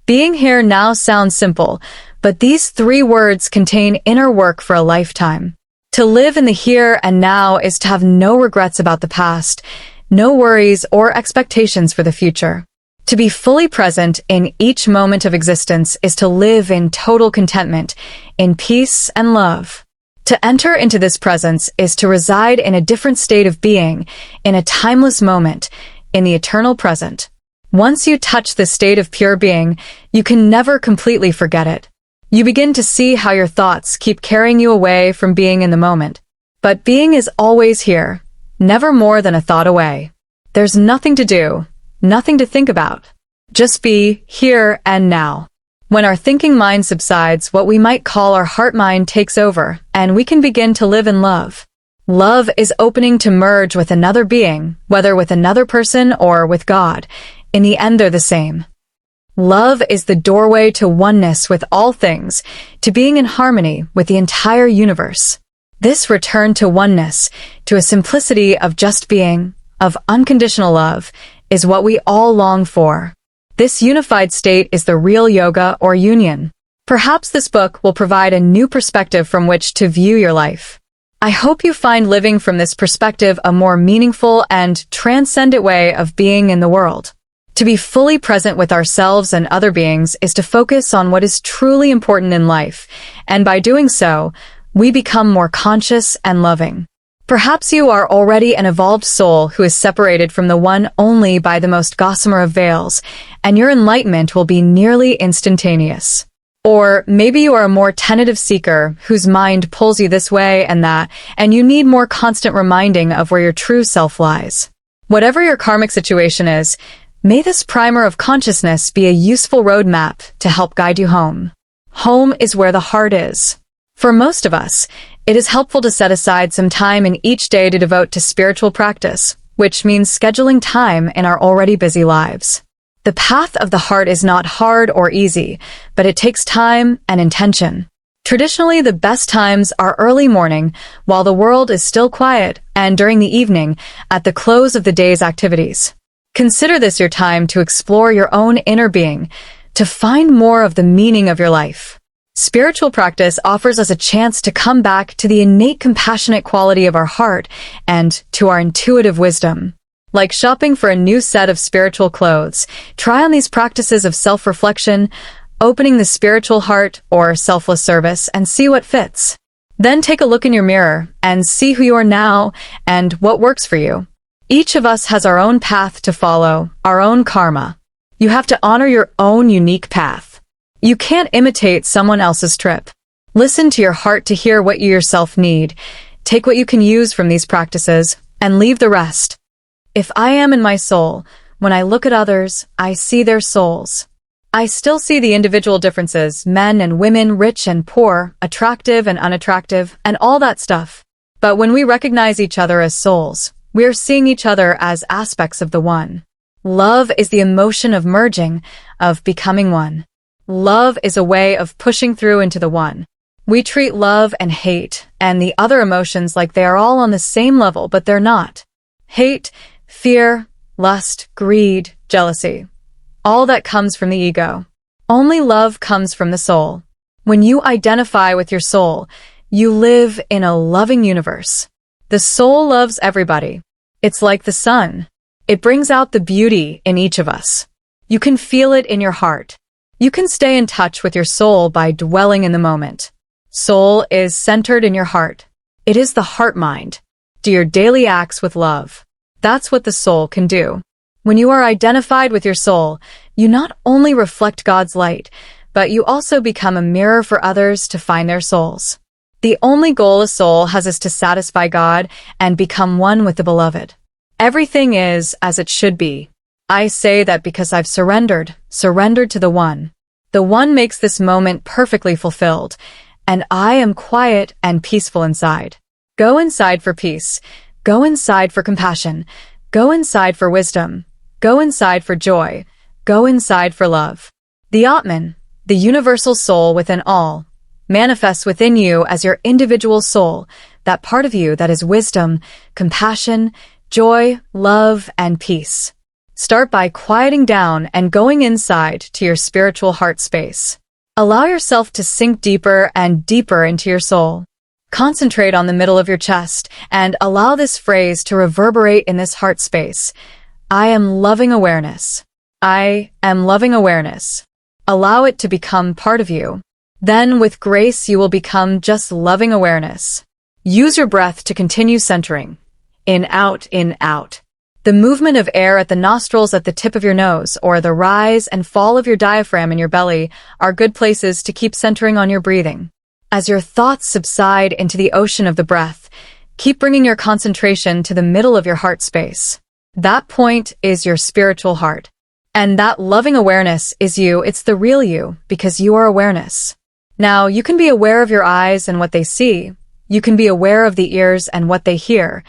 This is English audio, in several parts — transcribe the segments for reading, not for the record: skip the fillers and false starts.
Being here now sounds simple, but these 3 words contain inner work for a lifetime. To live in the here and now is to have no regrets about the past, no worries or expectations for the future. To be fully present in each moment of existence is to live in total contentment, in peace and love. To enter into this presence is to reside in a different state of being, in a timeless moment, in the eternal present. Once you touch this state of pure being, you can never completely forget it. You begin to see how your thoughts keep carrying you away from being in the moment. But being is always here, never more than a thought away. There's nothing to do, nothing to think about. Just be here and now. When our thinking mind subsides, what we might call our heart mind takes over, and we can begin to live in love. Love is opening to merge with another being, whether with another person or with God. In the end, they're the same. Love is the doorway to oneness with all things, to being in harmony with the entire universe. This return to oneness, to a simplicity of just being, of unconditional love, is what we all long for. This unified state is the real yoga or union. Perhaps this book will provide a new perspective from which to view your life. I hope you find living from this perspective a more meaningful and transcendent way of being in the world. To be fully present with ourselves and other beings is to focus on what is truly important in life, and by doing so, we become more conscious and loving. Perhaps you are already an evolved soul who is separated from the one only by the most gossamer of veils, and your enlightenment will be nearly instantaneous. Or maybe you are a more tentative seeker whose mind pulls you this way and that, and you need more constant reminding of where your true self lies. Whatever your karmic situation is, may this primer of consciousness be a useful roadmap to help guide you home. Home is where the heart is. For most of us, it is helpful to set aside some time in each day to devote to spiritual practice, which means scheduling time in our already busy lives. The path of the heart is not hard or easy, but it takes time and intention. Traditionally, the best times are early morning, while the world is still quiet, and during the evening, at the close of the day's activities. Consider this your time to explore your own inner being, to find more of the meaning of your life. Spiritual practice offers us a chance to come back to the innate compassionate quality of our heart and to our intuitive wisdom. Like shopping for a new set of spiritual clothes, try on these practices of self-reflection, opening the spiritual heart or selfless service, and see what fits. Then take a look in your mirror and see who you are now and what works for you. Each of us has our own path to follow, our own karma. You have to honor your own unique path. You can't imitate someone else's trip. Listen to your heart to hear what you yourself need. Take what you can use from these practices and leave the rest. If I am in my soul, when I look at others, I see their souls. I still see the individual differences, men and women, rich and poor, attractive and unattractive, and all that stuff. But when we recognize each other as souls, we are seeing each other as aspects of the one. Love is the emotion of merging, of becoming one. Love is a way of pushing through into the one. We treat love and hate and the other emotions like they are all on the same level, but they're not. Hate, fear, lust, greed, jealousy. All that comes from the ego. Only love comes from the soul. When you identify with your soul, you live in a loving universe. The soul loves everybody. It's like the sun. It brings out the beauty in each of us. You can feel it in your heart. You can stay in touch with your soul by dwelling in the moment. Soul is centered in your heart. It is the heart mind. Do your daily acts with love. That's what the soul can do. When you are identified with your soul, you not only reflect God's light, but you also become a mirror for others to find their souls. The only goal a soul has is to satisfy God and become one with the beloved. Everything is as it should be. I say that because I've surrendered to the one. The one makes this moment perfectly fulfilled, and I am quiet and peaceful inside. Go inside for peace. Go inside for compassion. Go inside for wisdom. Go inside for joy. Go inside for love. The Atman, the universal soul within all, manifests within you as your individual soul, that part of you that is wisdom, compassion, joy, love, and peace. Start by quieting down and going inside to your spiritual heart space. Allow yourself to sink deeper and deeper into your soul. Concentrate on the middle of your chest and allow this phrase to reverberate in this heart space. I am loving awareness. I am loving awareness. Allow it to become part of you. Then, with grace, you will become just loving awareness. Use your breath to continue centering. In, out, in, out. The movement of air at the nostrils at the tip of your nose, or the rise and fall of your diaphragm in your belly, are good places to keep centering on your breathing. As your thoughts subside into the ocean of the breath, keep bringing your concentration to the middle of your heart space. That point is your spiritual heart. And that loving awareness is you. It's the real you, because you are awareness. Now, you can be aware of your eyes and what they see. You can be aware of the ears and what they hear.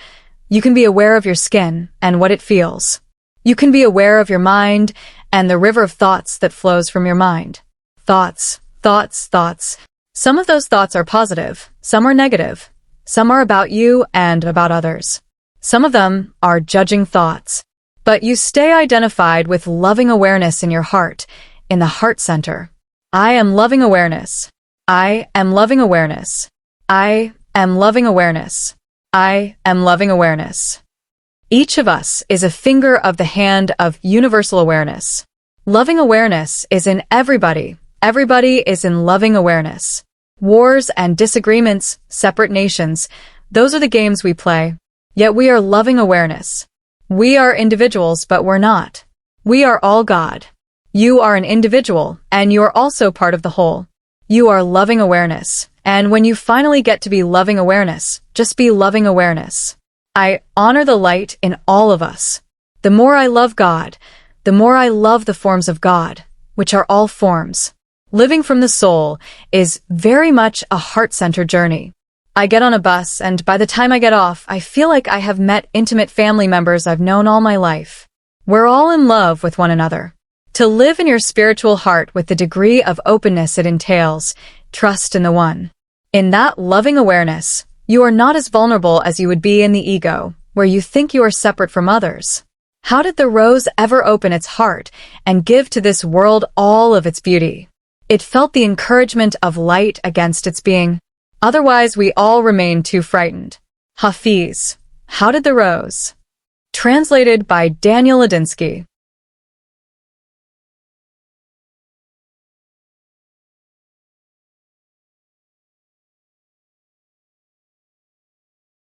You can be aware of your skin and what it feels. You can be aware of your mind and the river of thoughts that flows from your mind. Thoughts, thoughts, thoughts. Some of those thoughts are positive, some are negative. Some are about you and about others. Some of them are judging thoughts. But you stay identified with loving awareness in your heart, in the heart center. I am loving awareness. I am loving awareness. I am loving awareness. I am loving awareness. Each of us is a finger of the hand of universal awareness. Loving awareness is in everybody. Everybody is in loving awareness. Wars and disagreements, separate nations, those are the games we play. Yet we are loving awareness. We are individuals, but we're not. We are all God. You are an individual, and you are also part of the whole. You are loving awareness, and when you finally get to be loving awareness, just be loving awareness. I honor the light in all of us. The more I love God, the more I love the forms of God, which are all forms. Living from the soul is very much a heart-centered journey. I get on a bus, and by the time I get off, I feel like I have met intimate family members I've known all my life. We're all in love with one another. To live in your spiritual heart with the degree of openness it entails, trust in the one. In that loving awareness, you are not as vulnerable as you would be in the ego, where you think you are separate from others. How did the rose ever open its heart and give to this world all of its beauty? It felt the encouragement of light against its being. Otherwise, we all remain too frightened. Hafiz, How Did the Rose? Translated by Daniel Ladinsky.